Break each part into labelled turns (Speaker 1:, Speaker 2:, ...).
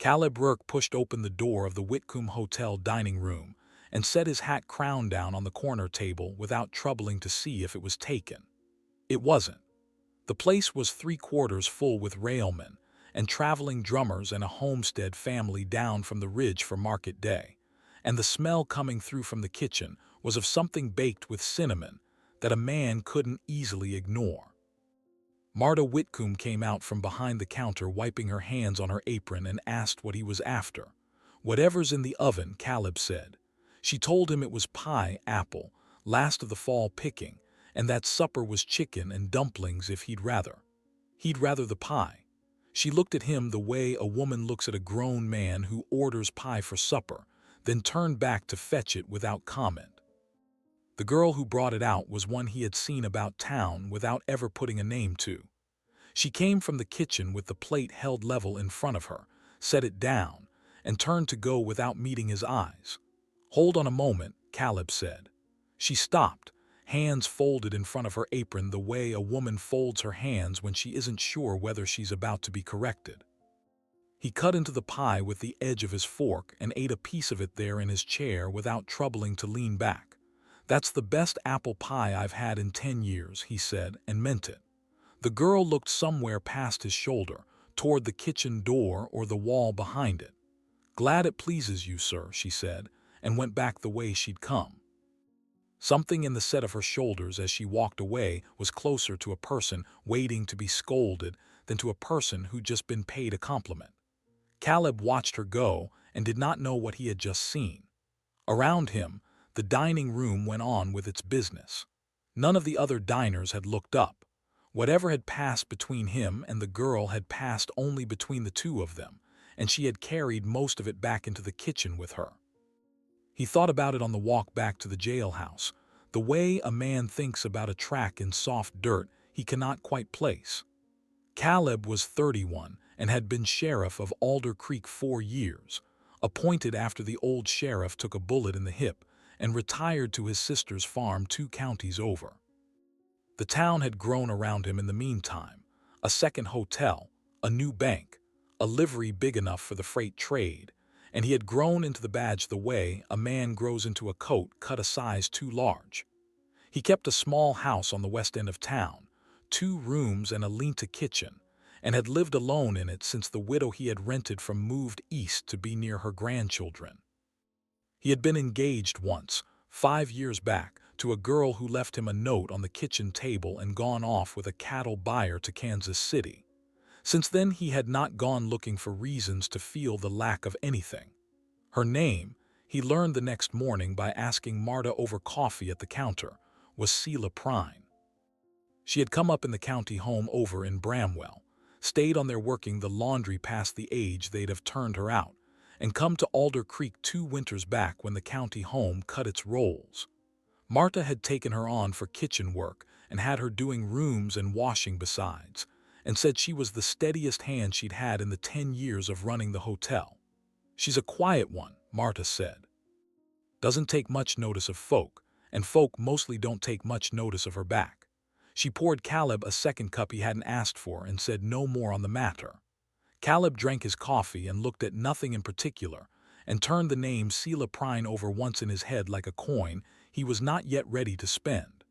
Speaker 1: Caleb Rourke pushed open the door of the Whitcomb Hotel dining room and set his hat crown down on the corner table without troubling to see if it was taken. It wasn't. The place was three-quarters full with railmen and traveling drummers and a homestead family down from the ridge for market day, and the smell coming through from the kitchen was of something baked with cinnamon that a man couldn't easily ignore. Marta Whitcomb came out from behind the counter wiping her hands on her apron and asked what he was after. "Whatever's in the oven," Caleb said. She told him it was pie, apple, last of the fall picking, and that supper was chicken and dumplings if he'd rather. He'd rather the pie. She looked at him the way a woman looks at a grown man who orders pie for supper, then turned back to fetch it without comment. The girl who brought it out was one he had seen about town without ever putting a name to. She came from the kitchen with the plate held level in front of her, set it down, and turned to go without meeting his eyes. "Hold on a moment," Caleb said. She stopped, hands folded in front of her apron the way a woman folds her hands when she isn't sure whether she's about to be corrected. He cut into the pie with the edge of his fork and ate a piece of it there in his chair without troubling to lean back. "That's the best apple pie I've had in 10 years, he said, and meant it. The girl looked somewhere past his shoulder, toward the kitchen door or the wall behind it. "Glad it pleases you, sir," she said, and went back the way she'd come. Something in the set of her shoulders as she walked away was closer to a person waiting to be scolded than to a person who'd just been paid a compliment. Caleb watched her go and did not know what he had just seen. Around him, the dining room went on with its business. None of the other diners had looked up. Whatever had passed between him and the girl had passed only between the two of them, and she had carried most of it back into the kitchen with her. He thought about it on the walk back to the jailhouse, the way a man thinks about a track in soft dirt he cannot quite place. Caleb was 31 and had been sheriff of Alder Creek 4 years, appointed after the old sheriff took a bullet in the hip and retired to his sister's farm 2 counties over. The town had grown around him in the meantime: a second hotel, a new bank, a livery big enough for the freight trade, and he had grown into the badge the way a man grows into a coat cut a size too large. He kept a small house on the west end of town, 2 rooms and a lean-to kitchen, and had lived alone in it since the widow he had rented from moved east to be near her grandchildren. He had been engaged once, 5 years back, to a girl who left him a note on the kitchen table and gone off with a cattle buyer to Kansas City. Since then he had not gone looking for reasons to feel the lack of anything. Her name, he learned the next morning by asking Marta over coffee at the counter, was Selah Prine. She had come up in the county home over in Bramwell, stayed on there working the laundry past the age they'd have turned her out, and come to Alder Creek 2 winters back when the county home cut its rolls. Marta had taken her on for kitchen work and had her doing rooms and washing besides, and said she was the steadiest hand she'd had in the 10 years of running the hotel. "She's a quiet one," Marta said. "Doesn't take much notice of folk, and folk mostly don't take much notice of her back." She poured Caleb a second cup he hadn't asked for and said no more on the matter. Caleb drank his coffee and looked at nothing in particular, and turned the name Selah Prine over once in his head like a coin he was not yet ready to spend.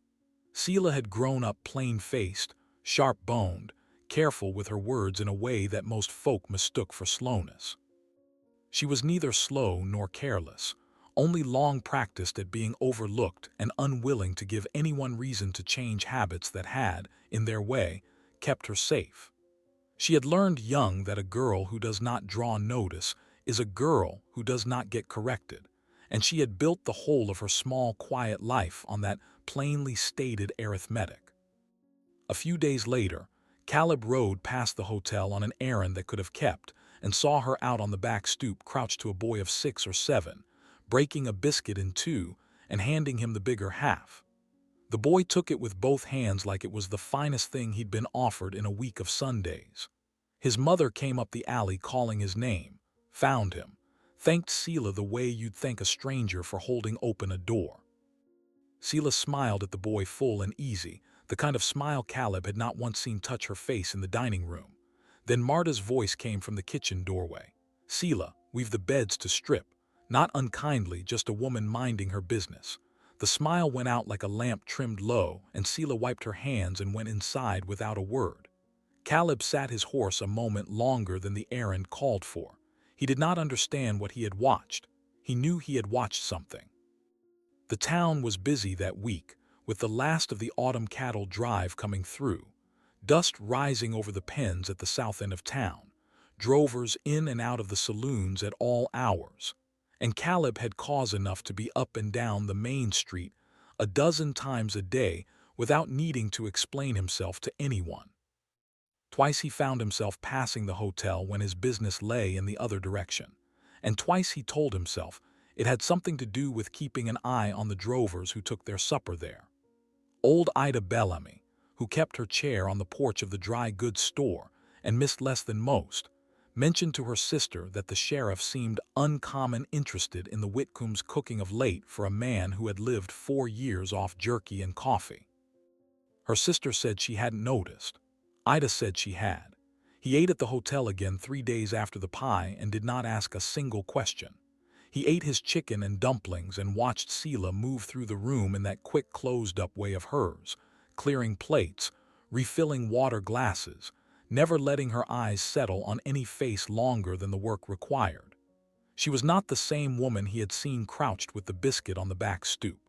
Speaker 1: Selah had grown up plain-faced, sharp-boned, careful with her words in a way that most folk mistook for slowness. She was neither slow nor careless, only long practiced at being overlooked and unwilling to give anyone reason to change habits that had, in their way, kept her safe. She had learned young that a girl who does not draw notice is a girl who does not get corrected, and she had built the whole of her small, quiet life on that plainly stated arithmetic. A few days later, Caleb rode past the hotel on an errand that could have kept, and saw her out on the back stoop crouched to a boy of 6 or 7, breaking a biscuit in 2 and handing him the bigger half. The boy took it with both hands like it was the finest thing he'd been offered in a week of Sundays. His mother came up the alley calling his name, found him, thanked Selah the way you'd thank a stranger for holding open a door. Selah smiled at the boy full and easy, the kind of smile Caleb had not once seen touch her face in the dining room. Then Marta's voice came from the kitchen doorway. "Seela, we've the beds to strip." Not unkindly, just a woman minding her business. The smile went out like a lamp trimmed low, and Seela wiped her hands and went inside without a word. Caleb sat his horse a moment longer than the errand called for. He did not understand what he had watched. He knew he had watched something. The town was busy that week, with the last of the autumn cattle drive coming through. Dust rising over the pens at the south end of town. Drovers in and out of the saloons at all hours. And Caleb had cause enough to be up and down the main street a dozen times a day without needing to explain himself to anyone. Twice he found himself passing the hotel when his business lay in the other direction. And twice he told himself it had something to do with keeping an eye on the drovers who took their supper there. Old Ida Bellamy, who kept her chair on the porch of the dry goods store and missed less than most, mentioned to her sister that the sheriff seemed uncommon interested in the Whitcombs' cooking of late for a man who had lived 4 years off jerky and coffee. Her sister said she hadn't noticed. Ida said she had. He ate at the hotel again 3 days after the pie and did not ask a single question. He ate his chicken and dumplings and watched Seela move through the room in that quick closed-up way of hers, clearing plates, refilling water glasses, never letting her eyes settle on any face longer than the work required. She was not the same woman he had seen crouched with the biscuit on the back stoop.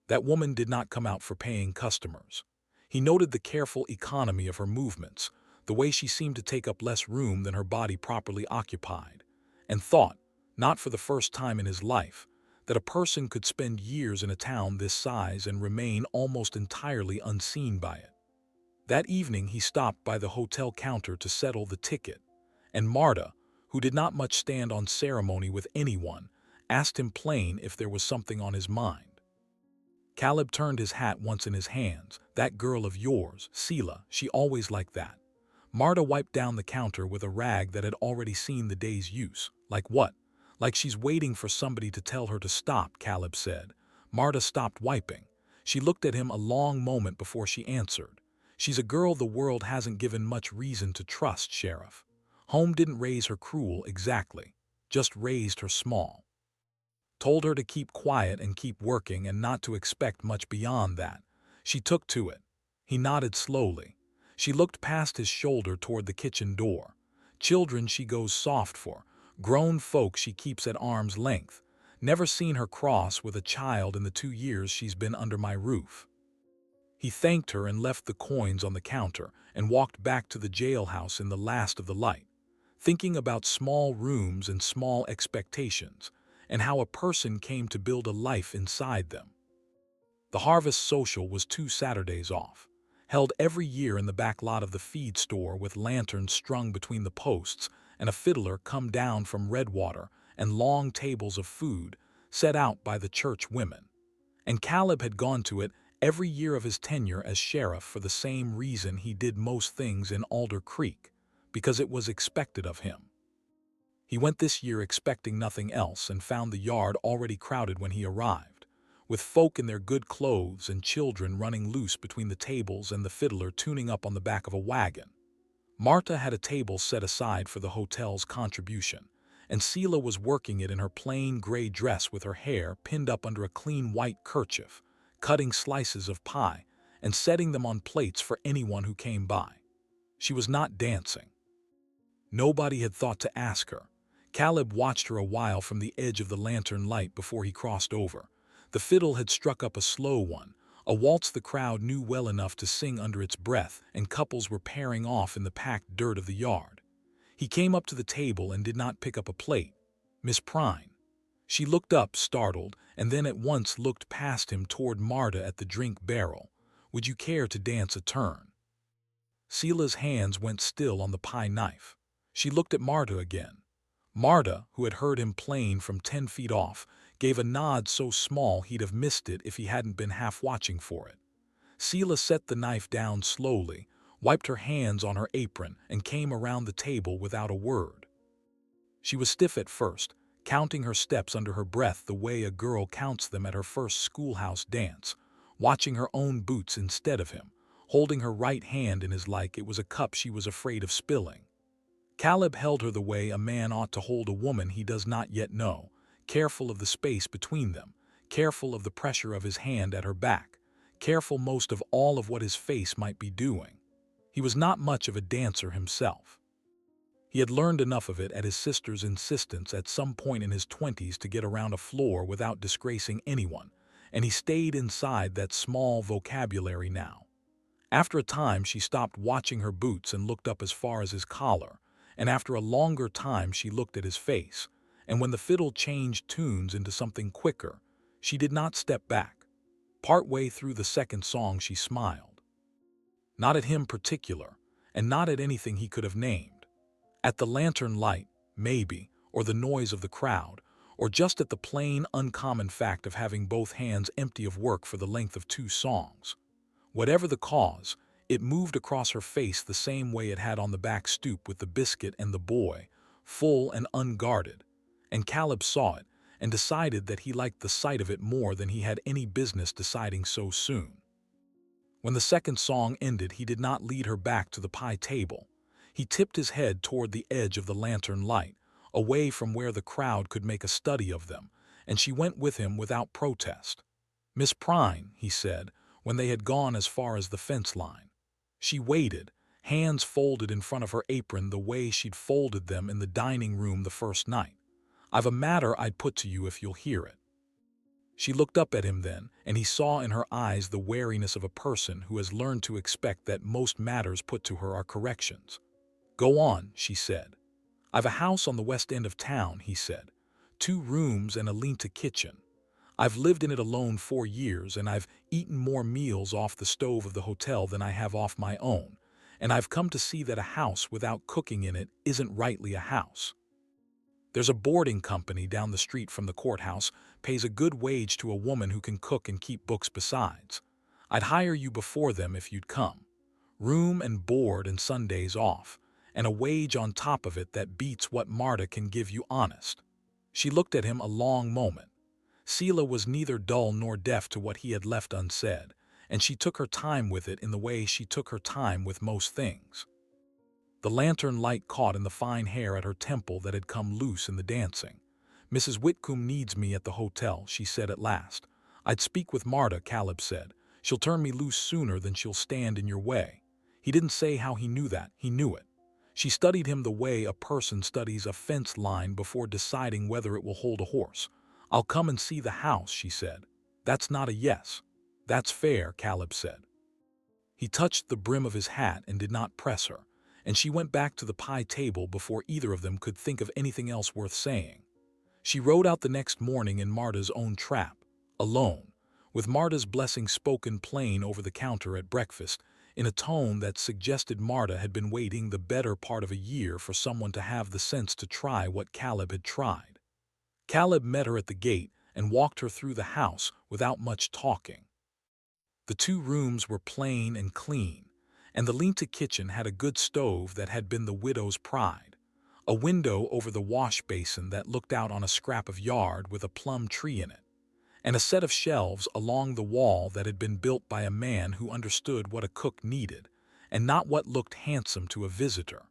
Speaker 1: That woman did not come out for paying customers. He noted the careful economy of her movements, the way she seemed to take up less room than her body properly occupied, and thought, not for the first time in his life, that a person could spend years in a town this size and remain almost entirely unseen by it. That evening he stopped by the hotel counter to settle the ticket, and Marta, who did not much stand on ceremony with anyone, asked him plain if there was something on his mind. Caleb turned his hat once in his hands. "That girl of yours, Seela, she always like that." Marta wiped down the counter with a rag that had already seen the day's use. "Like what?" "Like she's waiting for somebody to tell her to stop," Caleb said. Marta stopped wiping. She looked at him a long moment before she answered. "She's a girl the world hasn't given much reason to trust, Sheriff. Home didn't raise her cruel exactly, just raised her small. Told her to keep quiet and keep working and not to expect much beyond that. She took to it." He nodded slowly. She looked past his shoulder toward the kitchen door. "Children she goes soft for. Grown folk she keeps at arm's length. Never seen her cross with a child in the 2 years she's been under my roof." He thanked her and left the coins on the counter and walked back to the jailhouse in the last of the light, thinking about small rooms and small expectations, and how a person came to build a life inside them. The Harvest Social was 2 Saturdays off, held every year in the back lot of the feed store with lanterns strung between the posts and a fiddler come down from Redwater and long tables of food set out by the church women. And Caleb had gone to it every year of his tenure as sheriff for the same reason he did most things in Alder Creek, because it was expected of him. He went this year expecting nothing else and found the yard already crowded when he arrived, with folk in their good clothes and children running loose between the tables and the fiddler tuning up on the back of a wagon. Marta had a table set aside for the hotel's contribution, and Seela was working it in her plain gray dress with her hair pinned up under a clean white kerchief, cutting slices of pie and setting them on plates for anyone who came by. She was not dancing. Nobody had thought to ask her. Caleb watched her a while from the edge of the lantern light before he crossed over. The fiddle had struck up a slow one, a waltz the crowd knew well enough to sing under its breath, and couples were pairing off in the packed dirt of the yard. He came up to the table and did not pick up a plate. "Miss Prine." She looked up, startled, and then at once looked past him toward Marta at the drink barrel. "Would you care to dance a turn?" Seela's hands went still on the pie knife. She looked at Marta again. Marta, who had heard him plain from 10 feet off, gave a nod so small he'd have missed it if he hadn't been half watching for it. Seela set the knife down slowly, wiped her hands on her apron, and came around the table without a word. She was stiff at first, counting her steps under her breath the way a girl counts them at her first schoolhouse dance, watching her own boots instead of him, holding her right hand in his like it was a cup she was afraid of spilling. Caleb held her the way a man ought to hold a woman he does not yet know, careful of the space between them, careful of the pressure of his hand at her back, careful most of all of what his face might be doing. He was not much of a dancer himself. He had learned enough of it at his sister's insistence at some point in his 20s to get around a floor without disgracing anyone, and he stayed inside that small vocabulary now. After a time she stopped watching her boots and looked up as far as his collar, and after a longer time she looked at his face, and when the fiddle changed tunes into something quicker, she did not step back. Partway through the second song she smiled. Not at him particular, and not at anything he could have named. At the lantern light, maybe, or the noise of the crowd, or just at the plain, uncommon fact of having both hands empty of work for the length of 2 songs. Whatever the cause, it moved across her face the same way it had on the back stoop with the biscuit and the boy, full and unguarded, and Caleb saw it and decided that he liked the sight of it more than he had any business deciding so soon. When the second song ended, he did not lead her back to the pie table. He tipped his head toward the edge of the lantern light, away from where the crowd could make a study of them, and she went with him without protest. "Miss Prine," he said, when they had gone as far as the fence line. She waited, hands folded in front of her apron the way she'd folded them in the dining room the first night. "I've a matter I'd put to you if you'll hear it." She looked up at him then, and he saw in her eyes the wariness of a person who has learned to expect that most matters put to her are corrections. "Go on," she said. "I've a house on the west end of town," he said. "2 rooms and a lean-to kitchen. I've lived in it alone 4 years, and I've eaten more meals off the stove of the hotel than I have off my own, and I've come to see that a house without cooking in it isn't rightly a house. There's a boarding company down the street from the courthouse, pays a good wage to a woman who can cook and keep books besides. I'd hire you before them if you'd come. Room and board and Sundays off, and a wage on top of it that beats what Marta can give you honest." She looked at him a long moment. Selah was neither dull nor deaf to what he had left unsaid, and she took her time with it in the way she took her time with most things. The lantern light caught in the fine hair at her temple that had come loose in the dancing. "Mrs. Whitcomb needs me at the hotel," she said at last. "I'd speak with Marta," Caleb said. "She'll turn me loose sooner than she'll stand in your way." He didn't say how he knew that, he knew it. She studied him the way a person studies a fence line before deciding whether it will hold a horse. "I'll come and see the house," she said. "That's not a yes." "That's fair," Caleb said. He touched the brim of his hat and did not press her, and she went back to the pie table before either of them could think of anything else worth saying. She rode out the next morning in Marta's own trap, alone, with Marta's blessing spoken plain over the counter at breakfast, in a tone that suggested Marta had been waiting the better part of a year for someone to have the sense to try what Caleb had tried. Caleb met her at the gate and walked her through the house without much talking. The 2 rooms were plain and clean, and the lean-to kitchen had a good stove that had been the widow's pride, a window over the wash basin that looked out on a scrap of yard with a plum tree in it, and a set of shelves along the wall that had been built by a man who understood what a cook needed, and not what looked handsome to a visitor.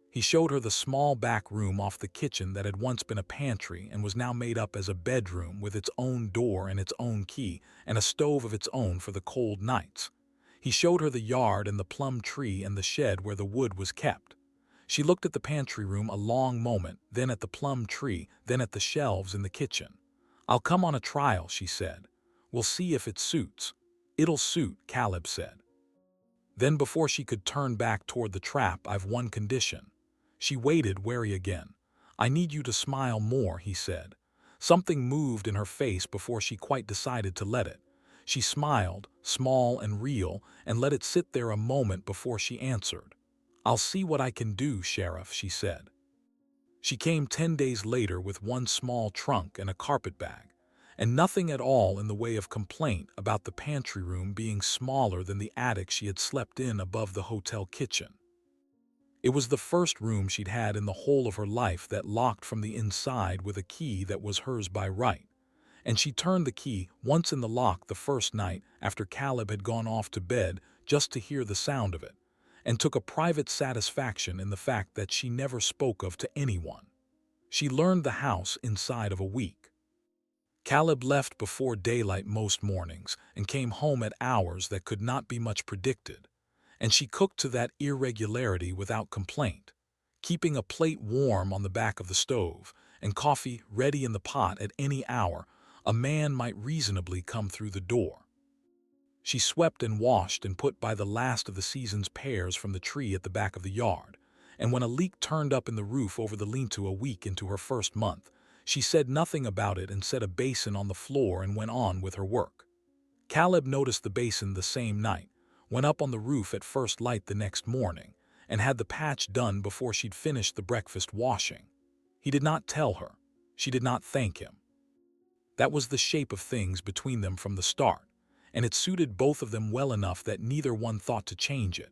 Speaker 1: He showed her the small back room off the kitchen that had once been a pantry and was now made up as a bedroom with its own door and its own key and a stove of its own for the cold nights. He showed her the yard and the plum tree and the shed where the wood was kept. She looked at the pantry room a long moment, then at the plum tree, then at the shelves in the kitchen. "I'll come on a trial," she said. "We'll see if it suits." "It'll suit," Caleb said. Then before she could turn back toward the trap, "I've one condition." She waited, wary again. "I need you to smile more," he said. Something moved in her face before she quite decided to let it. She smiled, small and real, and let it sit there a moment before she answered. "I'll see what I can do, Sheriff," she said. She came 10 days later with one small trunk and a carpet bag, and nothing at all in the way of complaint about the pantry room being smaller than the attic she had slept in above the hotel kitchen. It was the first room she'd had in the whole of her life that locked from the inside with a key that was hers by right, and she turned the key once in the lock the first night after Caleb had gone off to bed just to hear the sound of it, and took a private satisfaction in the fact that she never spoke of to anyone. She learned the house inside of a week. Caleb left before daylight most mornings and came home at hours that could not be much predicted, and she cooked to that irregularity without complaint, keeping a plate warm on the back of the stove and coffee ready in the pot at any hour a man might reasonably come through the door. She swept and washed and put by the last of the season's pears from the tree at the back of the yard, and when a leak turned up in the roof over the lean-to a week into her first month, she said nothing about it and set a basin on the floor and went on with her work. Caleb noticed the basin the same night, went up on the roof at first light the next morning, and had the patch done before she'd finished the breakfast washing. He did not tell her. She did not thank him. That was the shape of things between them from the start, and it suited both of them well enough that neither one thought to change it.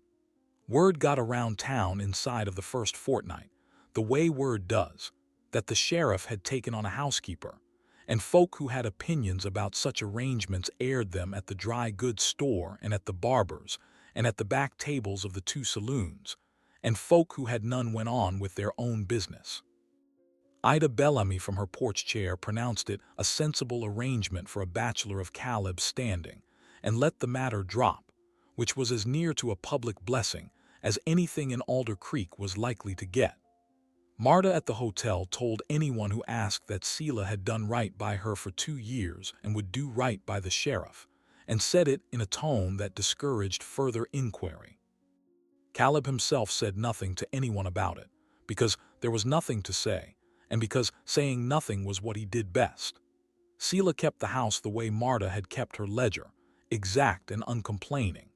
Speaker 1: Word got around town inside of the first fortnight, the way word does, that the sheriff had taken on a housekeeper, and folk who had opinions about such arrangements aired them at the dry goods store and at the barber's and at the back tables of the two saloons, and folk who had none went on with their own business. Ida Bellamy from her porch chair pronounced it a sensible arrangement for a bachelor of Caleb's standing, and let the matter drop, which was as near to a public blessing as anything in Alder Creek was likely to get. Marta at the hotel told anyone who asked that Selah had done right by her for 2 years and would do right by the sheriff, and said it in a tone that discouraged further inquiry. Caleb himself said nothing to anyone about it, because there was nothing to say, and because saying nothing was what he did best. Selah kept the house the way Marta had kept her ledger, exact and uncomplaining.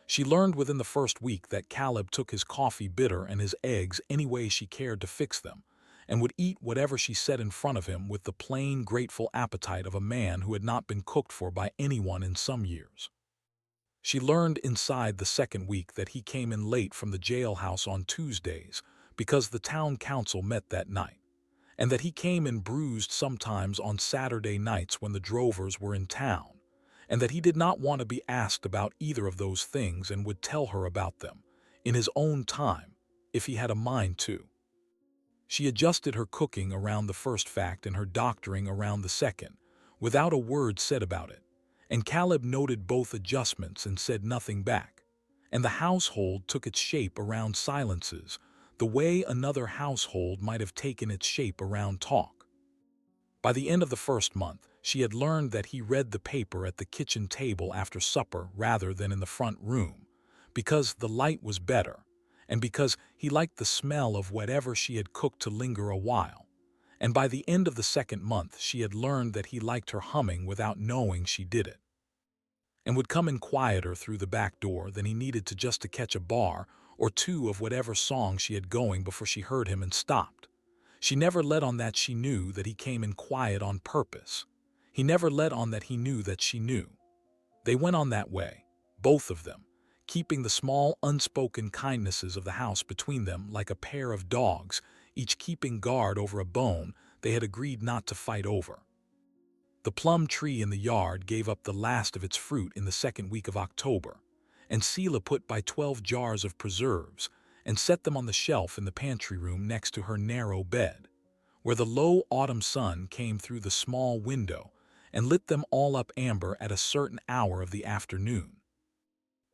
Speaker 1: She learned within the first week that Caleb took his coffee bitter and his eggs any way she cared to fix them, and would eat whatever she set in front of him with the plain, grateful appetite of a man who had not been cooked for by anyone in some years. She learned inside the second week that he came in late from the jailhouse on Tuesdays because the town council met that night, and that he came in bruised sometimes on Saturday nights when the drovers were in town, and that he did not want to be asked about either of those things and would tell her about them, in his own time, if he had a mind to. She adjusted her cooking around the first fact and her doctoring around the second, without a word said about it, and Caleb noted both adjustments and said nothing back, and the household took its shape around silences, the way another household might have taken its shape around talk. By the end of the first month, she had learned that he read the paper at the kitchen table after supper rather than in the front room, because the light was better, and because he liked the smell of whatever she had cooked to linger a while. And by the end of the second month, she had learned that he liked her humming without knowing she did it, and would come in quieter through the back door than he needed to catch a bar or two of whatever song she had going before she heard him and stopped. She never let on that she knew that he came in quiet on purpose. He never let on that he knew that she knew. They went on that way, both of them, keeping the small unspoken kindnesses of the house between them like a pair of dogs, each keeping guard over a bone they had agreed not to fight over. The plum tree in the yard gave up the last of its fruit in the second week of October, and Selah put by 12 jars of preserves and set them on the shelf in the pantry room next to her narrow bed, where the low autumn sun came through the small window and lit them all up amber at a certain hour of the afternoon.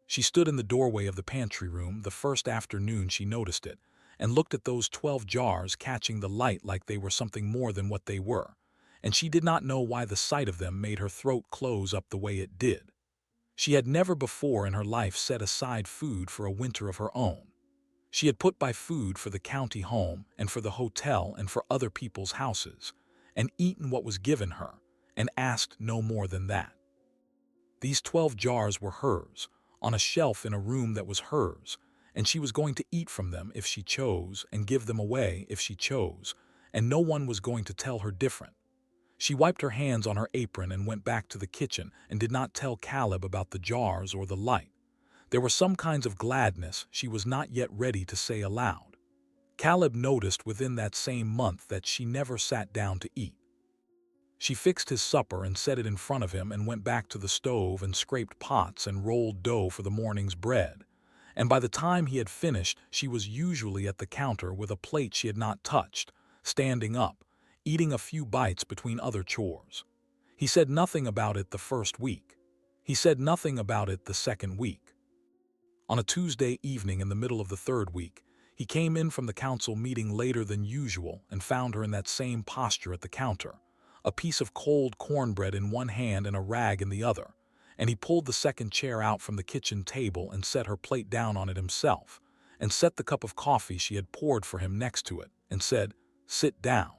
Speaker 1: She stood in the doorway of the pantry room the first afternoon she noticed it, and looked at those 12 jars catching the light like they were something more than what they were, and she did not know why the sight of them made her throat close up the way it did. She had never before in her life set aside food for a winter of her own. She had put by food for the county home and for the hotel and for other people's houses, and eaten what was given her, and asked no more than that. These 12 jars were hers, on a shelf in a room that was hers, and she was going to eat from them if she chose and give them away if she chose, and no one was going to tell her different. She wiped her hands on her apron and went back to the kitchen and did not tell Caleb about the jars or the light. There were some kinds of gladness she was not yet ready to say aloud. Caleb noticed within that same month that she never sat down to eat. She fixed his supper and set it in front of him and went back to the stove and scraped pots and rolled dough for the morning's bread, and by the time he had finished, she was usually at the counter with a plate she had not touched, standing up, eating a few bites between other chores. He said nothing about it the first week. He said nothing about it the second week. On a Tuesday evening in the middle of the third week, he came in from the council meeting later than usual and found her in that same posture at the counter, a piece of cold cornbread in one hand and a rag in the other, and he pulled the second chair out from the kitchen table and set her plate down on it himself, and set the cup of coffee she had poured for him next to it, and said, "Sit down."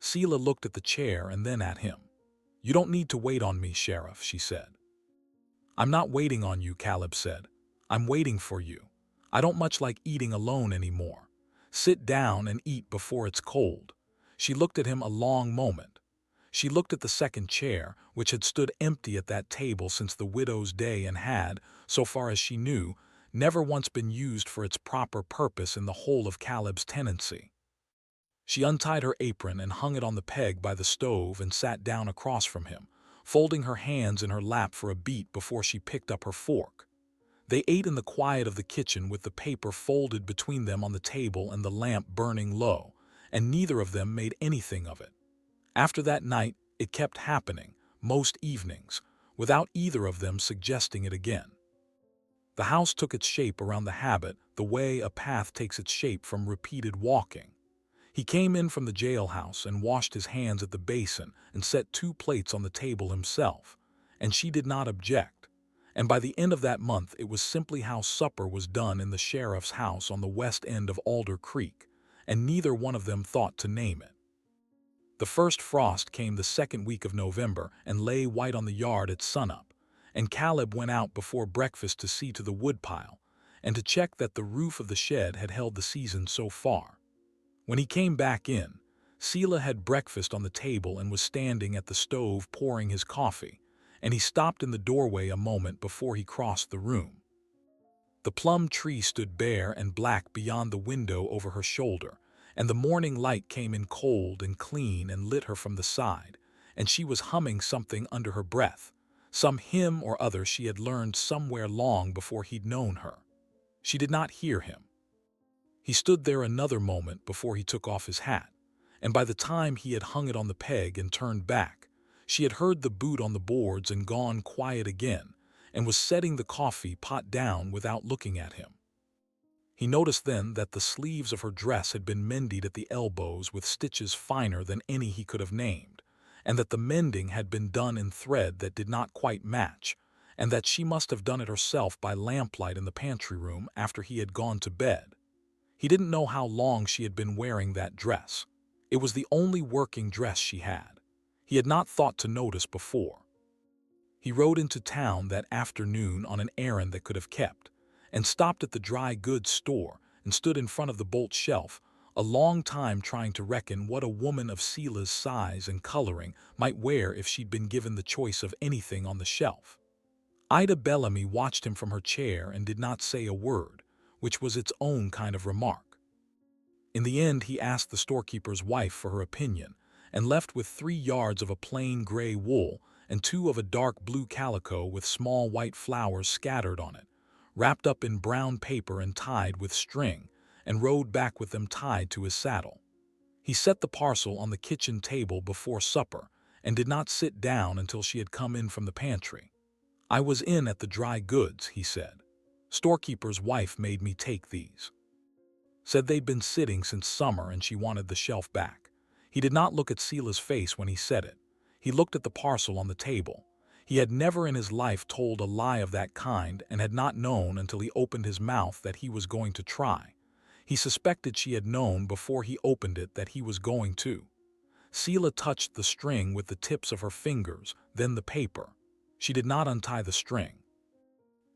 Speaker 1: Selah looked at the chair and then at him. "You don't need to wait on me, Sheriff," she said. "I'm not waiting on you," Caleb said. "I'm waiting for you. I don't much like eating alone anymore. Sit down and eat before it's cold." She looked at him a long moment. She looked at the second chair, which had stood empty at that table since the widow's day and had, so far as she knew, never once been used for its proper purpose in the whole of Caleb's tenancy. She untied her apron and hung it on the peg by the stove and sat down across from him, folding her hands in her lap for a beat before she picked up her fork. They ate in the quiet of the kitchen with the paper folded between them on the table and the lamp burning low, and neither of them made anything of it. After that night, it kept happening, most evenings, without either of them suggesting it again. The house took its shape around the habit, the way a path takes its shape from repeated walking. He came in from the jailhouse and washed his hands at the basin and set 2 plates on the table himself, and she did not object. And by the end of that month it was simply how supper was done in the sheriff's house on the west end of Alder Creek, and neither one of them thought to name it. The first frost came the second week of November and lay white on the yard at sunup, and Caleb went out before breakfast to see to the woodpile, and to check that the roof of the shed had held the season so far. When he came back in, Selah had breakfast on the table and was standing at the stove pouring his coffee, and he stopped in the doorway a moment before he crossed the room. The plum tree stood bare and black beyond the window over her shoulder, and the morning light came in cold and clean and lit her from the side, and she was humming something under her breath, some hymn or other she had learned somewhere long before he'd known her. She did not hear him. He stood there another moment before he took off his hat, and by the time he had hung it on the peg and turned back, she had heard the boot on the boards and gone quiet again, and was setting the coffee pot down without looking at him. He noticed then that the sleeves of her dress had been mended at the elbows with stitches finer than any he could have named, and that the mending had been done in thread that did not quite match, and that she must have done it herself by lamplight in the pantry room after he had gone to bed. He didn't know how long she had been wearing that dress. It was the only working dress she had. He had not thought to notice before. He rode into town that afternoon on an errand that could have kept, and stopped at the dry goods store and stood in front of the bolt shelf a long time trying to reckon what a woman of Selah's size and coloring might wear if she'd been given the choice of anything on the shelf. Ida Bellamy watched him from her chair and did not say a word, which was its own kind of remark. In the end he asked the storekeeper's wife for her opinion, and left with 3 yards of a plain gray wool and 2 of a dark blue calico with small white flowers scattered on it, wrapped up in brown paper and tied with string, and rode back with them tied to his saddle. He set the parcel on the kitchen table before supper, and did not sit down until she had come in from the pantry. "I was in at the dry goods," he said. "Storekeeper's wife made me take these. Said they'd been sitting since summer and she wanted the shelf back." He did not look at Selah's face when he said it. He looked at the parcel on the table. He had never in his life told a lie of that kind and had not known until he opened his mouth that he was going to try. He suspected she had known before he opened it that he was going to. Selah touched the string with the tips of her fingers, then the paper. She did not untie the string.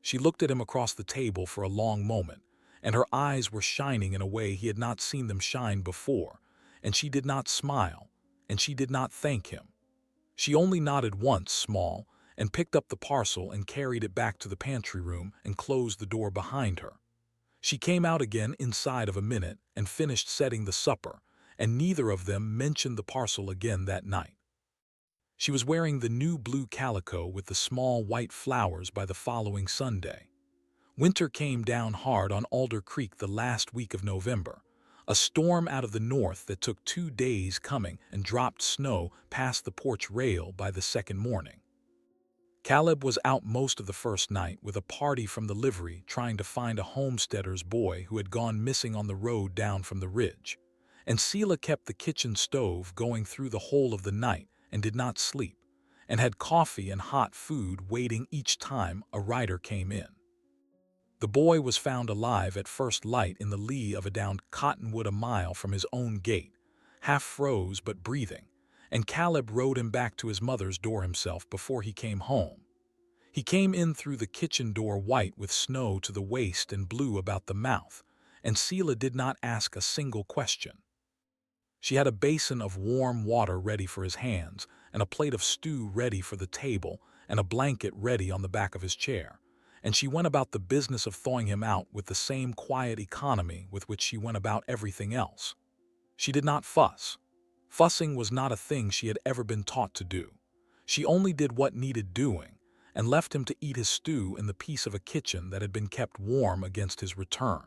Speaker 1: She looked at him across the table for a long moment, and her eyes were shining in a way he had not seen them shine before, and she did not smile, and she did not thank him. She only nodded once, small, and picked up the parcel and carried it back to the pantry room and closed the door behind her. She came out again inside of a minute and finished setting the supper, and neither of them mentioned the parcel again that night. She was wearing the new blue calico with the small white flowers by the following Sunday. Winter came down hard on Alder Creek the last week of November, a storm out of the north that took 2 days coming and dropped snow past the porch rail by the second morning. Caleb was out most of the first night with a party from the livery trying to find a homesteader's boy who had gone missing on the road down from the ridge, and Selah kept the kitchen stove going through the whole of the night and did not sleep, and had coffee and hot food waiting each time a rider came in. The boy was found alive at first light in the lee of a downed cottonwood a mile from his own gate, half froze but breathing, and Caleb rode him back to his mother's door himself before he came home. He came in through the kitchen door white with snow to the waist and blue about the mouth, and Selah did not ask a single question. She had a basin of warm water ready for his hands, and a plate of stew ready for the table, and a blanket ready on the back of his chair, and she went about the business of thawing him out with the same quiet economy with which she went about everything else. She did not fuss. Fussing was not a thing she had ever been taught to do. She only did what needed doing, and left him to eat his stew in the piece of a kitchen that had been kept warm against his return.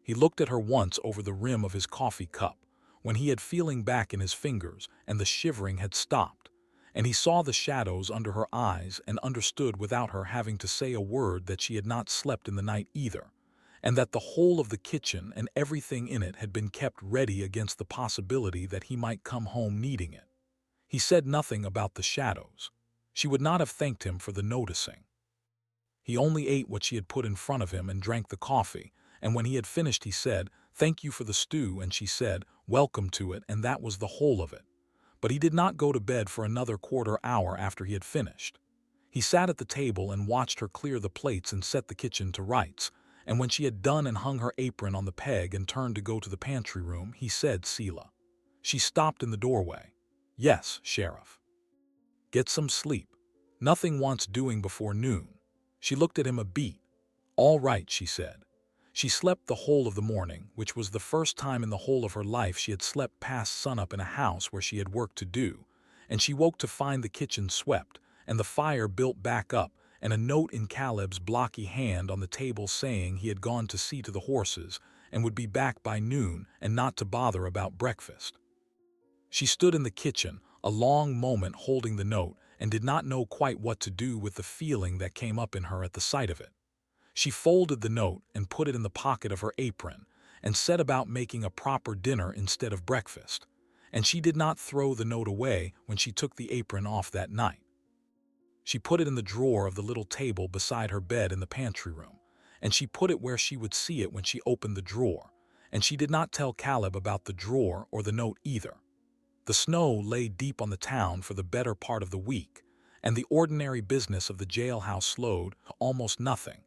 Speaker 1: He looked at her once over the rim of his coffee cup, when he had feeling back in his fingers and the shivering had stopped, and he saw the shadows under her eyes and understood without her having to say a word that she had not slept in the night either, and that the whole of the kitchen and everything in it had been kept ready against the possibility that he might come home needing it. He said nothing about the shadows. She would not have thanked him for the noticing. He only ate what she had put in front of him and drank the coffee, and when he had finished he said, "Thank you for the stew," and she said, "Welcome to it," and that was the whole of it. But he did not go to bed for another quarter hour after he had finished. He sat at the table and watched her clear the plates and set the kitchen to rights, and when she had done and hung her apron on the peg and turned to go to the pantry room, he said, "Selah." She stopped in the doorway. "Yes, Sheriff." "Get some sleep. Nothing wants doing before noon." She looked at him a beat. "All right," she said. She slept the whole of the morning, which was the first time in the whole of her life she had slept past sunup in a house where she had work to do, and she woke to find the kitchen swept, and the fire built back up, and a note in Caleb's blocky hand on the table saying he had gone to see to the horses and would be back by noon and not to bother about breakfast. She stood in the kitchen a long moment holding the note and did not know quite what to do with the feeling that came up in her at the sight of it. She folded the note and put it in the pocket of her apron and set about making a proper dinner instead of breakfast, and she did not throw the note away when she took the apron off that night. She put it in the drawer of the little table beside her bed in the pantry room, and she put it where she would see it when she opened the drawer, and she did not tell Caleb about the drawer or the note either. The snow lay deep on the town for the better part of the week, and the ordinary business of the jailhouse slowed to almost nothing,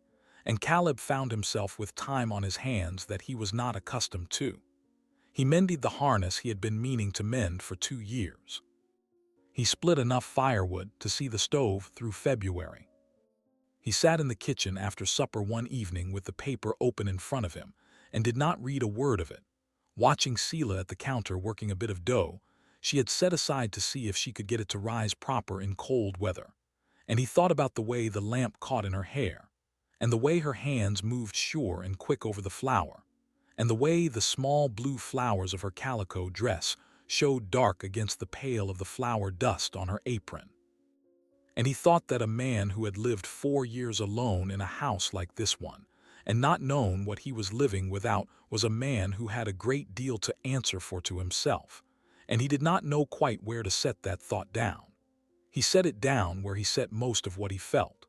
Speaker 1: and Caleb found himself with time on his hands that he was not accustomed to. He mended the harness he had been meaning to mend for 2 years. He split enough firewood to see the stove through February. He sat in the kitchen after supper one evening with the paper open in front of him and did not read a word of it, watching Selah at the counter working a bit of dough she had set aside to see if she could get it to rise proper in cold weather, and he thought about the way the lamp caught in her hair, and the way her hands moved sure and quick over the flour, and the way the small blue flowers of her calico dress showed dark against the pale of the flour dust on her apron. And he thought that a man who had lived 4 years alone in a house like this one, and not known what he was living without, was a man who had a great deal to answer for to himself, and he did not know quite where to set that thought down. He set it down where he set most of what he felt.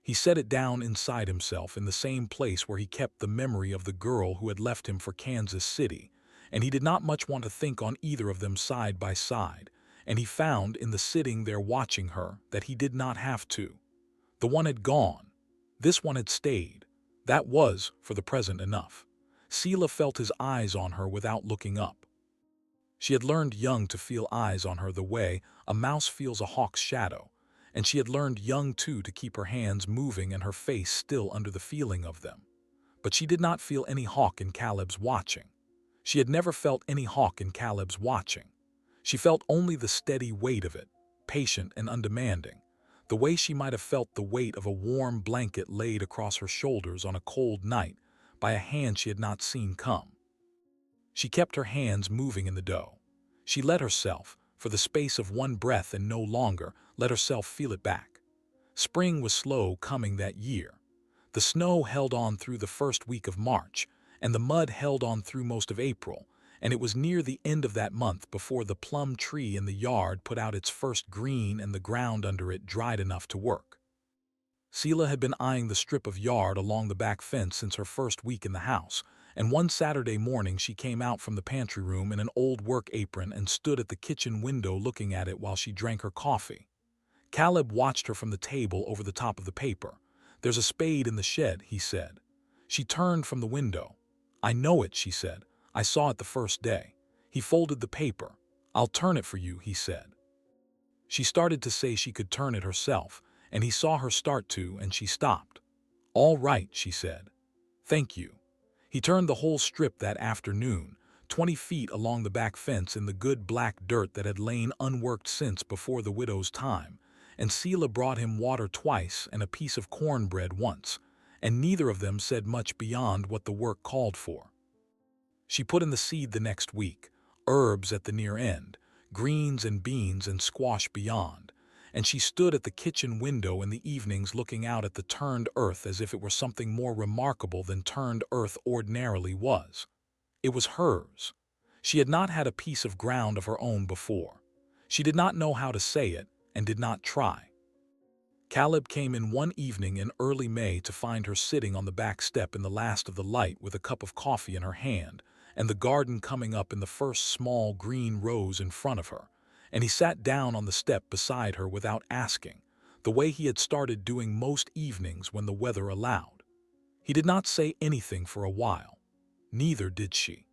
Speaker 1: He set it down inside himself in the same place where he kept the memory of the girl who had left him for Kansas City, and he did not much want to think on either of them side by side, and he found in the sitting there watching her that he did not have to. The one had gone. This one had stayed. That was, for the present, enough. Selah felt his eyes on her without looking up. She had learned young to feel eyes on her the way a mouse feels a hawk's shadow, and she had learned young too to keep her hands moving and her face still under the feeling of them. But she did not feel any hawk in Caleb's watching. She had never felt any hawk in Caleb's watching. She felt only the steady weight of it, patient and undemanding, the way she might have felt the weight of a warm blanket laid across her shoulders on a cold night by a hand she had not seen come. She kept her hands moving in the dough. She let herself, for the space of one breath and no longer, let herself feel it back. Spring was slow coming that year. The snow held on through the first week of March, and the mud held on through most of April, and it was near the end of that month before the plum tree in the yard put out its first green and the ground under it dried enough to work. Selah had been eyeing the strip of yard along the back fence since her first week in the house, and one Saturday morning she came out from the pantry room in an old work apron and stood at the kitchen window looking at it while she drank her coffee. Caleb watched her from the table over the top of the paper. "There's a spade in the shed," he said. She turned from the window. "I know it," she said. "I saw it the first day." He folded the paper. "I'll turn it for you," he said. She started to say she could turn it herself, and he saw her start to, and she stopped. "All right," she said. "Thank you." He turned the whole strip that afternoon, 20 feet along the back fence in the good black dirt that had lain unworked since before the widow's time, and Selah brought him water twice and a piece of cornbread once, and neither of them said much beyond what the work called for. She put in the seed the next week, herbs at the near end, greens and beans and squash beyond, and she stood at the kitchen window in the evenings looking out at the turned earth as if it were something more remarkable than turned earth ordinarily was. It was hers. She had not had a piece of ground of her own before. She did not know how to say it, and did not try. Caleb came in one evening in early May to find her sitting on the back step in the last of the light with a cup of coffee in her hand, and the garden coming up in the first small green rows in front of her, and he sat down on the step beside her without asking, the way he had started doing most evenings when the weather allowed. He did not say anything for a while. Neither did she.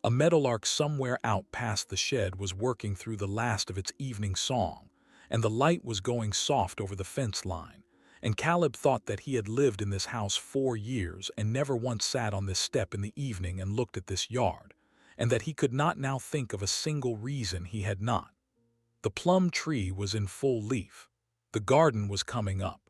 Speaker 1: A meadowlark somewhere out past the shed was working through the last of its evening song, and the light was going soft over the fence line, and Caleb thought that he had lived in this house 4 years and never once sat on this step in the evening and looked at this yard, and that he could not now think of a single reason he had not. The plum tree was in full leaf. The garden was coming up.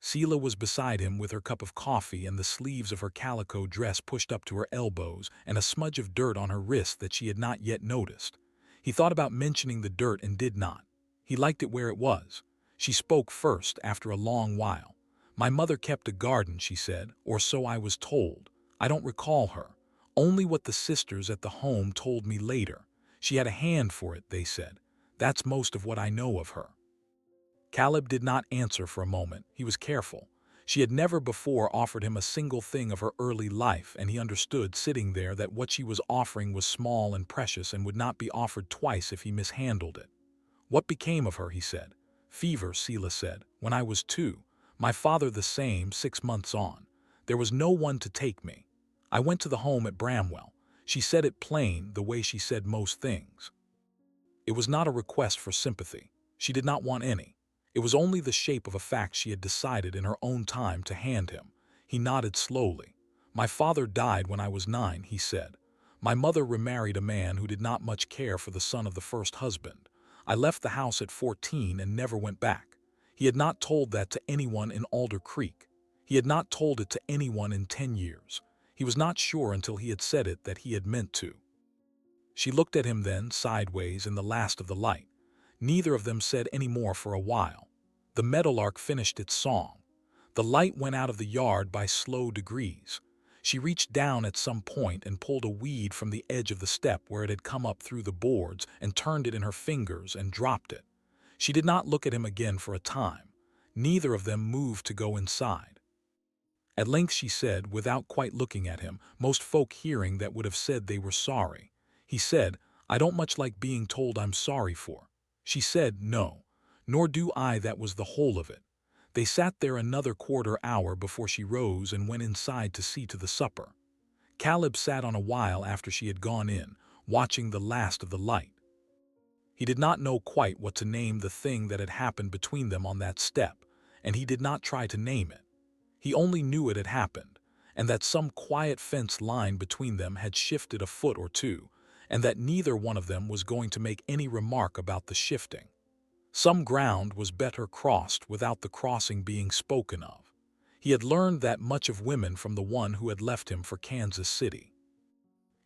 Speaker 1: Selah was beside him with her cup of coffee and the sleeves of her calico dress pushed up to her elbows and a smudge of dirt on her wrist that she had not yet noticed. He thought about mentioning the dirt and did not. He liked it where it was. She spoke first after a long while. "My mother kept a garden," she said, "or so I was told. I don't recall her. Only what the sisters at the home told me later. She had a hand for it, they said. That's most of what I know of her." Caleb did not answer for a moment. He was careful. She had never before offered him a single thing of her early life, and he understood sitting there that what she was offering was small and precious and would not be offered twice if he mishandled it. "What became of her?" he said. "Fever," Selah said, "when I was 2. My father the same, 6 months on. There was no one to take me. I went to the home at Bramwell." She said it plain, the way she said most things. It was not a request for sympathy. She did not want any. It was only the shape of a fact she had decided in her own time to hand him. He nodded slowly. "My father died when I was 9, he said. "My mother remarried a man who did not much care for the son of the first husband. I left the house at 14 and never went back." He had not told that to anyone in Alder Creek. He had not told it to anyone in 10 years. He was not sure until he had said it that he had meant to. She looked at him then, sideways, in the last of the light. Neither of them said any more for a while. The meadowlark finished its song. The light went out of the yard by slow degrees. She reached down at some point and pulled a weed from the edge of the step where it had come up through the boards and turned it in her fingers and dropped it. She did not look at him again for a time. Neither of them moved to go inside. At length she said, without quite looking at him, most folk hearing that would have said they were sorry. He said, "I don't much like being told I'm sorry for." She said, "No, nor do I." That was the whole of it. They sat there another quarter hour before she rose and went inside to see to the supper. Caleb sat on a while after she had gone in, watching the last of the light. He did not know quite what to name the thing that had happened between them on that step, and he did not try to name it. He only knew it had happened, and that some quiet fence line between them had shifted a foot or two, and that neither one of them was going to make any remark about the shifting. Some ground was better crossed without the crossing being spoken of. He had learned that much of women from the one who had left him for Kansas City.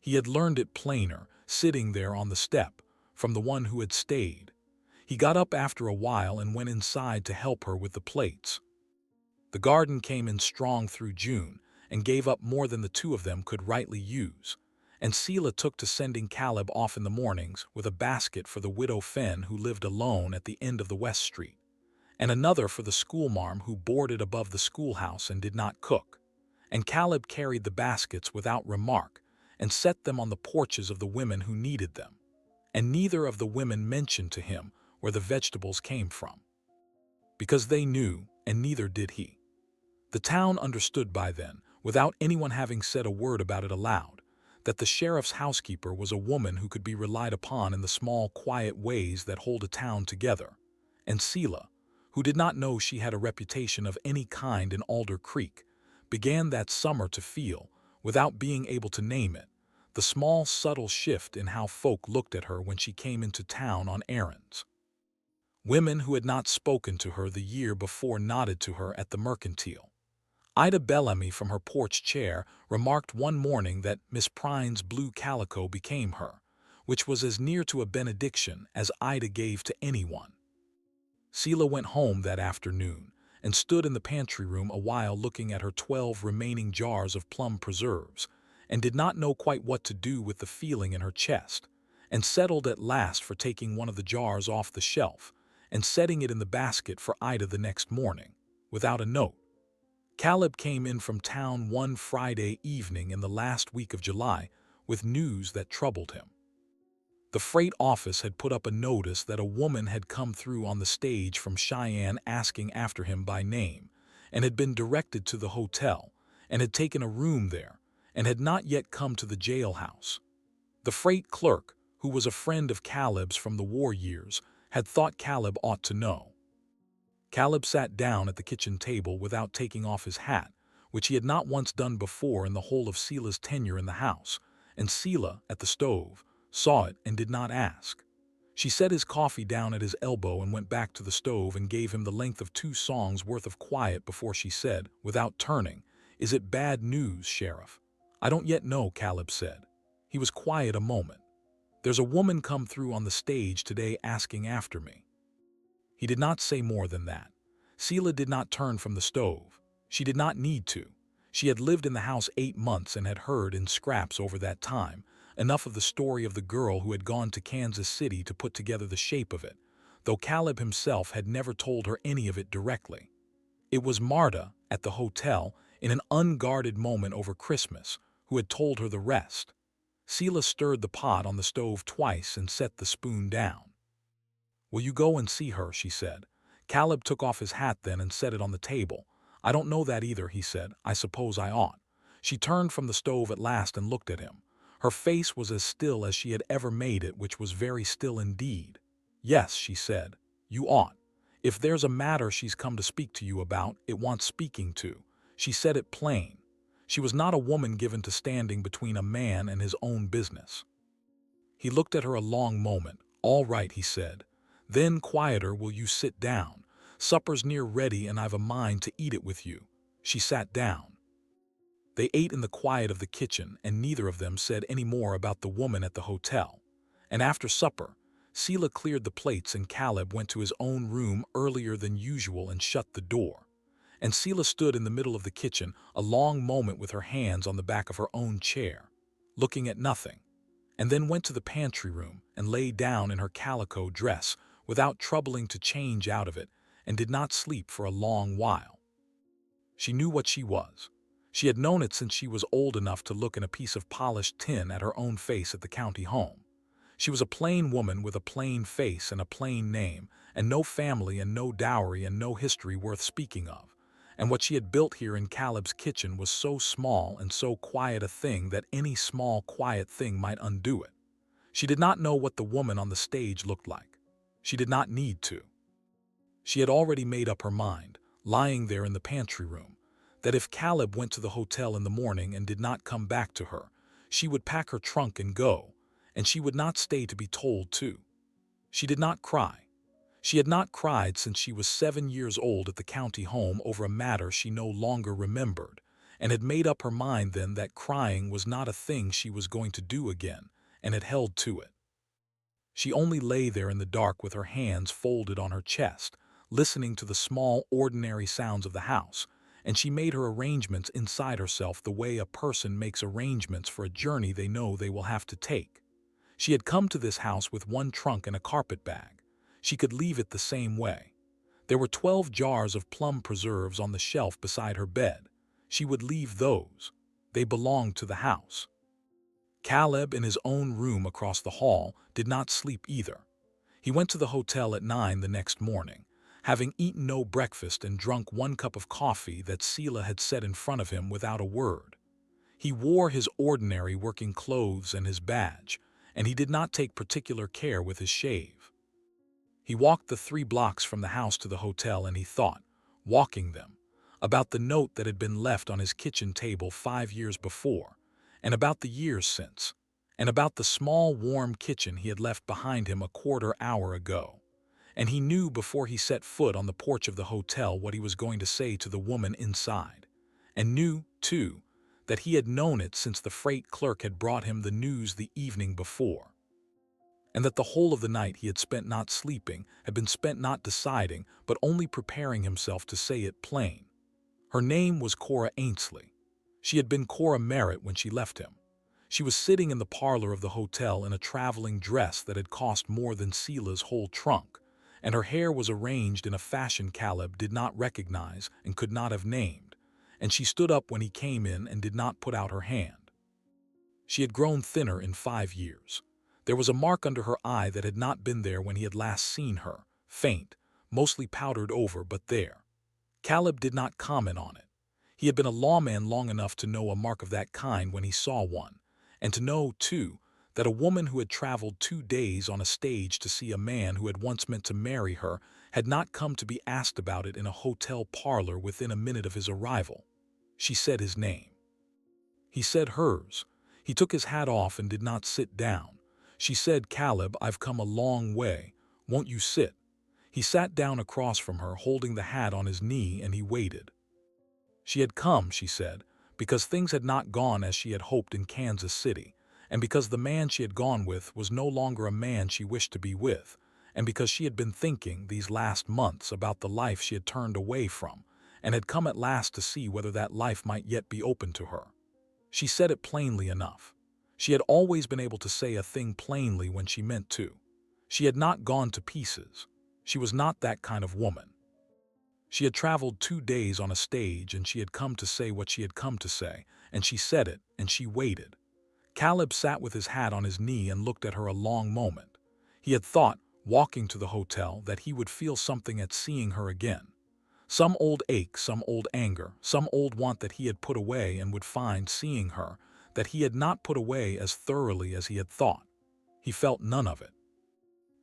Speaker 1: He had learned it plainer, sitting there on the step, from the one who had stayed. He got up after a while and went inside to help her with the plates. The garden came in strong through June and gave up more than the two of them could rightly use, and Selah took to sending Caleb off in the mornings with a basket for the widow Fenn who lived alone at the end of the West Street, and another for the schoolmarm who boarded above the schoolhouse and did not cook. And Caleb carried the baskets without remark and set them on the porches of the women who needed them, and neither of the women mentioned to him where the vegetables came from, because they knew, and neither did he. The town understood by then, without anyone having said a word about it aloud, that the sheriff's housekeeper was a woman who could be relied upon in the small, quiet ways that hold a town together, and Selah, who did not know she had a reputation of any kind in Alder Creek, began that summer to feel, without being able to name it, the small, subtle shift in how folk looked at her when she came into town on errands. Women who had not spoken to her the year before nodded to her at the mercantile. Ida Bellamy from her porch chair remarked one morning that Miss Prine's blue calico became her, which was as near to a benediction as Ida gave to anyone. Selah went home that afternoon and stood in the pantry room a while looking at her 12 remaining jars of plum preserves, and did not know quite what to do with the feeling in her chest, and settled at last for taking one of the jars off the shelf and setting it in the basket for Ida the next morning, without a note. Caleb came in from town one Friday evening in the last week of July with news that troubled him. The freight office had put up a notice that a woman had come through on the stage from Cheyenne asking after him by name, and had been directed to the hotel, and had taken a room there, and had not yet come to the jailhouse. The freight clerk, who was a friend of Caleb's from the war years, had thought Caleb ought to know. Caleb sat down at the kitchen table without taking off his hat, which he had not once done before in the whole of Selah's tenure in the house, and Selah, at the stove, saw it and did not ask. She set his coffee down at his elbow and went back to the stove and gave him the length of 2 songs worth of quiet before she said, without turning, "Is it bad news, Sheriff?" "I don't yet know," Caleb said. He was quiet a moment. "There's a woman come through on the stage today asking after me." He did not say more than that. Selah did not turn from the stove. She did not need to. She had lived in the house 8 months and had heard, in scraps over that time, enough of the story of the girl who had gone to Kansas City to put together the shape of it, though Caleb himself had never told her any of it directly. It was Marta, at the hotel, in an unguarded moment over Christmas, who had told her the rest. Selah stirred the pot on the stove twice and set the spoon down. "Will you go and see her?" she said. Caleb took off his hat then and set it on the table. "I don't know that either," he said. "I suppose I ought." She turned from the stove at last and looked at him. Her face was as still as she had ever made it, which was very still indeed. "Yes," she said, "you ought. If there's a matter she's come to speak to you about, it wants speaking to." She said it plain. She was not a woman given to standing between a man and his own business. He looked at her a long moment. "All right," he said. Then, quieter, "Will you sit down? Supper's near ready and I've a mind to eat it with you." She sat down. They ate in the quiet of the kitchen, and neither of them said any more about the woman at the hotel. And after supper, Selah cleared the plates and Caleb went to his own room earlier than usual and shut the door. And Selah stood in the middle of the kitchen a long moment with her hands on the back of her own chair, looking at nothing, and then went to the pantry room and lay down in her calico dress without troubling to change out of it, and did not sleep for a long while. She knew what she was. She had known it since she was old enough to look in a piece of polished tin at her own face at the county home. She was a plain woman with a plain face and a plain name, and no family and no dowry and no history worth speaking of. And what she had built here in Caleb's kitchen was so small and so quiet a thing that any small, quiet thing might undo it. She did not know what the woman on the stage looked like. She did not need to. She had already made up her mind, lying there in the pantry room, that if Caleb went to the hotel in the morning and did not come back to her, she would pack her trunk and go, and she would not stay to be told to. She did not cry. She had not cried since she was 7 years old at the county home over a matter she no longer remembered, and had made up her mind then that crying was not a thing she was going to do again, and had held to it. She only lay there in the dark with her hands folded on her chest, listening to the small, ordinary sounds of the house, and she made her arrangements inside herself the way a person makes arrangements for a journey they know they will have to take. She had come to this house with one trunk and a carpet bag. She could leave it the same way. There were 12 jars of plum preserves on the shelf beside her bed. She would leave those. They belonged to the house. Caleb, in his own room across the hall, did not sleep either. He went to the hotel at 9 the next morning, having eaten no breakfast and drunk 1 cup of coffee that Selah had set in front of him without a word. He wore his ordinary working clothes and his badge, and he did not take particular care with his shave. He walked the 3 blocks from the house to the hotel, and he thought, walking them, about the note that had been left on his kitchen table 5 years before, and about the years since, and about the small warm kitchen he had left behind him a quarter-hour ago. And he knew before he set foot on the porch of the hotel what he was going to say to the woman inside, and knew, too, that he had known it since the freight clerk had brought him the news the evening before, and that the whole of the night he had spent not sleeping had been spent not deciding but only preparing himself to say it plain. Her name was Cora Ainsley. She had been Cora Merritt when she left him. She was sitting in the parlor of the hotel in a traveling dress that had cost more than Selah's whole trunk, and her hair was arranged in a fashion Caleb did not recognize and could not have named, and she stood up when he came in and did not put out her hand. She had grown thinner in 5 years. There was a mark under her eye that had not been there when he had last seen her, faint, mostly powdered over, but there. Caleb did not comment on it. He had been a lawman long enough to know a mark of that kind when he saw one, and to know, too, that a woman who had traveled 2 days on a stage to see a man who had once meant to marry her had not come to be asked about it in a hotel parlor within a minute of his arrival. She said his name. He said hers. He took his hat off and did not sit down. She said, "Caleb, I've come a long way. Won't you sit?" He sat down across from her, holding the hat on his knee, and he waited. She had come, she said, because things had not gone as she had hoped in Kansas City, and because the man she had gone with was no longer a man she wished to be with, and because she had been thinking these last months about the life she had turned away from, and had come at last to see whether that life might yet be open to her. She said it plainly enough. She had always been able to say a thing plainly when she meant to. She had not gone to pieces. She was not that kind of woman. She had traveled 2 days on a stage, and she had come to say what she had come to say, and she said it, and she waited. Caleb sat with his hat on his knee and looked at her a long moment. He had thought, walking to the hotel, that he would feel something at seeing her again. Some old ache, some old anger, some old want that he had put away, and would find, seeing her, that he had not put away as thoroughly as he had thought. He felt none of it.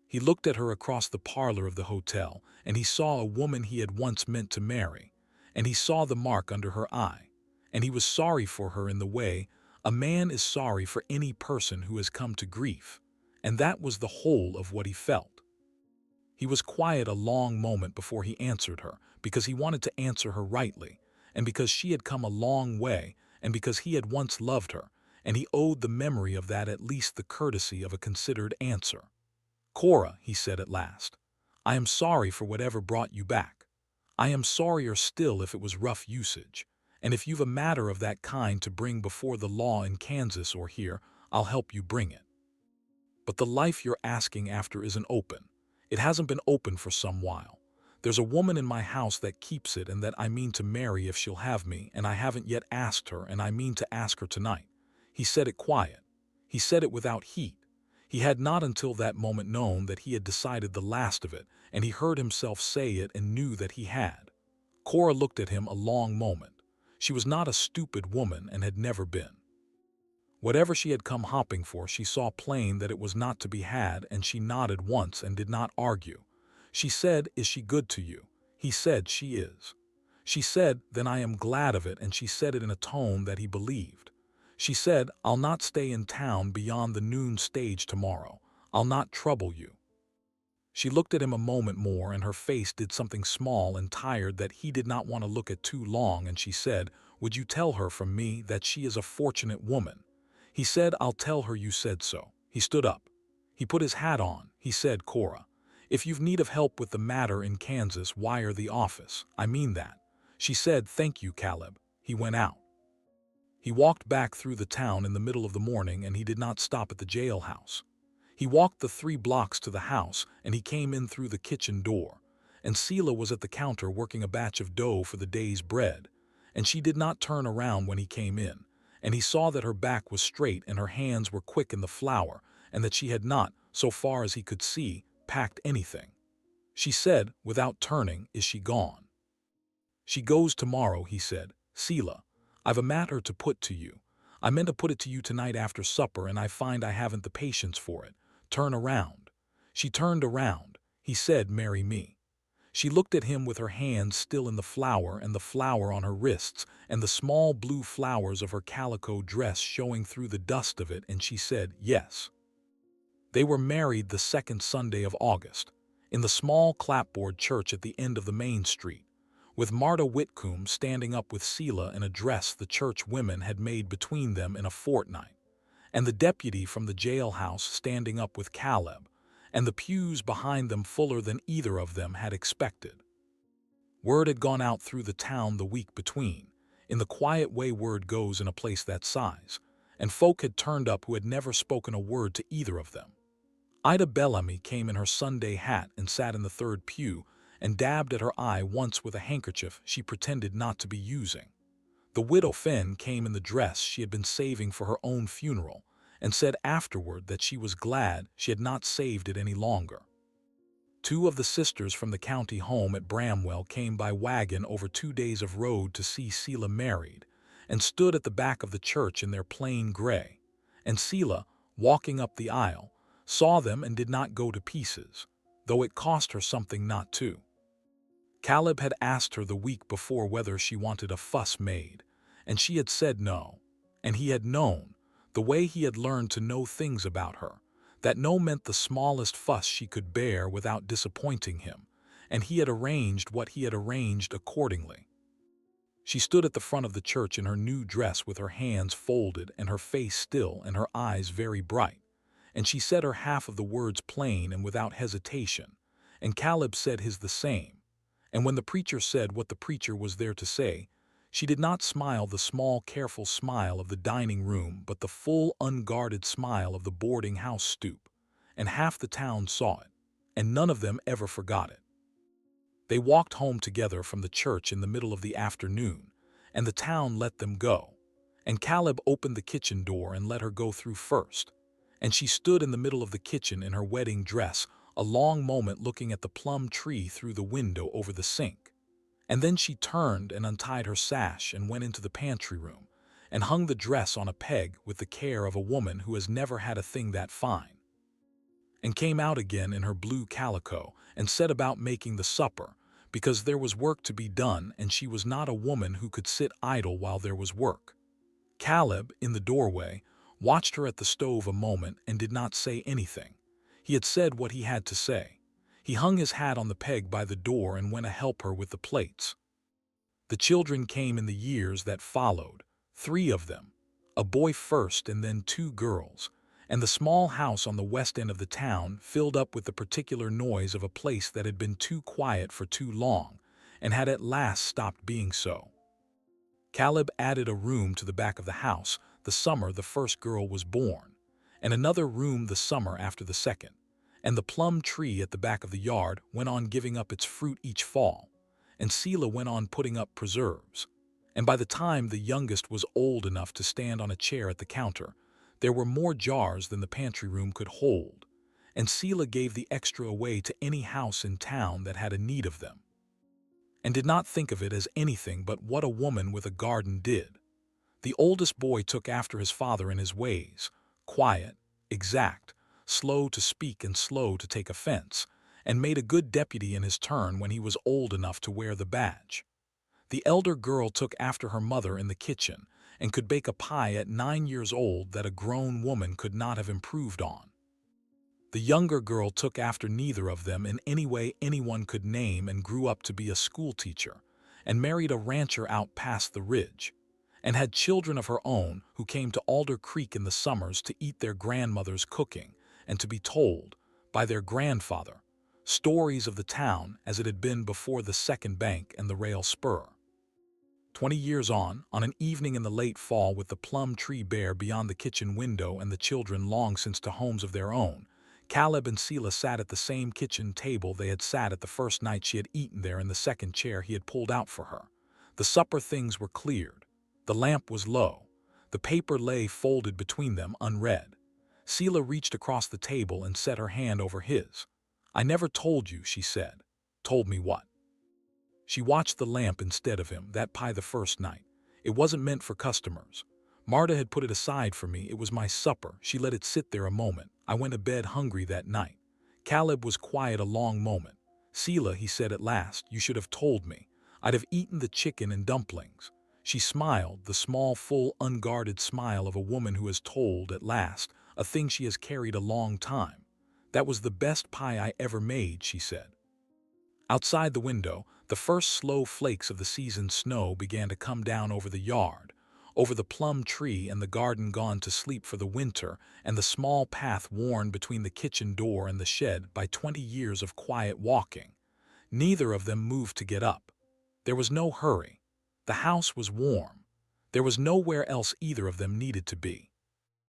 Speaker 1: He looked at her across the parlor of the hotel, and he saw a woman he had once meant to marry, and he saw the mark under her eye, and he was sorry for her in the way a man is sorry for any person who has come to grief, and that was the whole of what he felt. He was quiet a long moment before he answered her, because he wanted to answer her rightly, and because she had come a long way, and because he had once loved her, and he owed the memory of that at least the courtesy of a considered answer. "Cora," he said at last, "I am sorry for whatever brought you back. I am sorrier still if it was rough usage, and if you've a matter of that kind to bring before the law in Kansas or here, I'll help you bring it. But the life you're asking after isn't open. It hasn't been open for some while. There's a woman in my house that keeps it and that I mean to marry if she'll have me, and I haven't yet asked her, and I mean to ask her tonight." He said it quiet. He said it without heat. He had not until that moment known that he had decided the last of it, and he heard himself say it and knew that he had. Cora looked at him a long moment. She was not a stupid woman and had never been. Whatever she had come hopping for, she saw plain that it was not to be had, and she nodded once and did not argue. She said, "Is she good to you?" He said, "She is." She said, "Then I am glad of it," and she said it in a tone that he believed. She said, "I'll not stay in town beyond the noon stage tomorrow. I'll not trouble you." She looked at him a moment more, and her face did something small and tired that he did not want to look at too long, and she said, "Would you tell her from me that she is a fortunate woman?" He said, "I'll tell her you said so." He stood up. He put his hat on. He said, "Cora, if you've need of help with the matter in Kansas, wire the office. I mean that." She said, "Thank you, Caleb." He went out. He walked back through the town in the middle of the morning, and he did not stop at the jailhouse. He walked the 3 blocks to the house, and he came in through the kitchen door. And Selah was at the counter working a batch of dough for the day's bread. And she did not turn around when he came in. And he saw that her back was straight and her hands were quick in the flour, and that she had not, so far as he could see, packed anything. She said, without turning, "Is she gone?" "She goes tomorrow," he said. "Selah, I've a matter to put to you. I meant to put it to you tonight after supper, and I find I haven't the patience for it. Turn around." She turned around. He said, "Marry me." She looked at him with her hands still in the flour and the flour on her wrists and the small blue flowers of her calico dress showing through the dust of it, and she said, "Yes." They were married the second Sunday of August, in the small clapboard church at the end of the main street, with Marta Whitcomb standing up with Selah in a dress the church women had made between them in a fortnight, and the deputy from the jailhouse standing up with Caleb, and the pews behind them fuller than either of them had expected. Word had gone out through the town the week between, in the quiet way word goes in a place that size, and folk had turned up who had never spoken a word to either of them. Ida Bellamy came in her Sunday hat and sat in the third pew and dabbed at her eye once with a handkerchief she pretended not to be using. The widow Finn came in the dress she had been saving for her own funeral and said afterward that she was glad she had not saved it any longer. 2 of the sisters from the county home at Bramwell came by wagon over 2 days of road to see Selah married, and stood at the back of the church in their plain gray, and Selah, walking up the aisle, saw them and did not go to pieces, though it cost her something not to. Caleb had asked her the week before whether she wanted a fuss made, and she had said no, and he had known, the way he had learned to know things about her, that no meant the smallest fuss she could bear without disappointing him, and he had arranged what he had arranged accordingly. She stood at the front of the church in her new dress with her hands folded and her face still and her eyes very bright, and she said her half of the words plain and without hesitation, and Caleb said his the same. And when the preacher said what the preacher was there to say, she did not smile the small, careful smile of the dining room, but the full, unguarded smile of the boarding house stoop, and half the town saw it, and none of them ever forgot it. They walked home together from the church in the middle of the afternoon, and the town let them go, and Caleb opened the kitchen door and let her go through first, and she stood in the middle of the kitchen in her wedding dress a long moment looking at the plum tree through the window over the sink. And then she turned and untied her sash and went into the pantry room and hung the dress on a peg with the care of a woman who has never had a thing that fine, and came out again in her blue calico and set about making the supper, because there was work to be done and she was not a woman who could sit idle while there was work. Caleb, in the doorway, watched her at the stove a moment and did not say anything. He had said what he had to say. He hung his hat on the peg by the door and went to help her with the plates. The children came in the years that followed, 3 of them, a boy first and then 2 girls, and the small house on the west end of the town filled up with the particular noise of a place that had been too quiet for too long and had at last stopped being so. Caleb added a room to the back of the house the summer the first girl was born, and another room the summer after the second, and the plum tree at the back of the yard went on giving up its fruit each fall, and Selah went on putting up preserves, and by the time the youngest was old enough to stand on a chair at the counter, there were more jars than the pantry room could hold, and Selah gave the extra away to any house in town that had a need of them, and did not think of it as anything but what a woman with a garden did. The oldest boy took after his father in his ways, quiet, exact, slow to speak and slow to take offense, and made a good deputy in his turn when he was old enough to wear the badge. The elder girl took after her mother in the kitchen and could bake a pie at 9 years old that a grown woman could not have improved on. The younger girl took after neither of them in any way anyone could name and grew up to be a schoolteacher, and married a rancher out past the ridge, and had children of her own who came to Alder Creek in the summers to eat their grandmother's cooking and to be told, by their grandfather, stories of the town as it had been before the second bank and the rail spur. 20 years on an evening in the late fall with the plum tree bare beyond the kitchen window and the children long since to homes of their own, Caleb and Selah sat at the same kitchen table they had sat at the first night she had eaten there in the second chair he had pulled out for her. The supper things were cleared. The lamp was low. The paper lay folded between them unread. Selah reached across the table and set her hand over his. "I never told you," she said. "Told me what?" She watched the lamp instead of him, that pie the first night. It wasn't meant for customers. Marta had put it aside for me. It was my supper. She let it sit there a moment. I went to bed hungry that night. Caleb was quiet a long moment. "Selah," he said at last, "you should have told me. I'd have eaten the chicken and dumplings." She smiled, the small, full, unguarded smile of a woman who has told, at last, a thing she has carried a long time. "That was the best pie I ever made," she said. Outside the window, the first slow flakes of the season's snow began to come down over the yard, over the plum tree and the garden gone to sleep for the winter, and the small path worn between the kitchen door and the shed by 20 years of quiet walking. Neither of them moved to get up. There was no hurry. The house was warm. There was nowhere else either of them needed to be.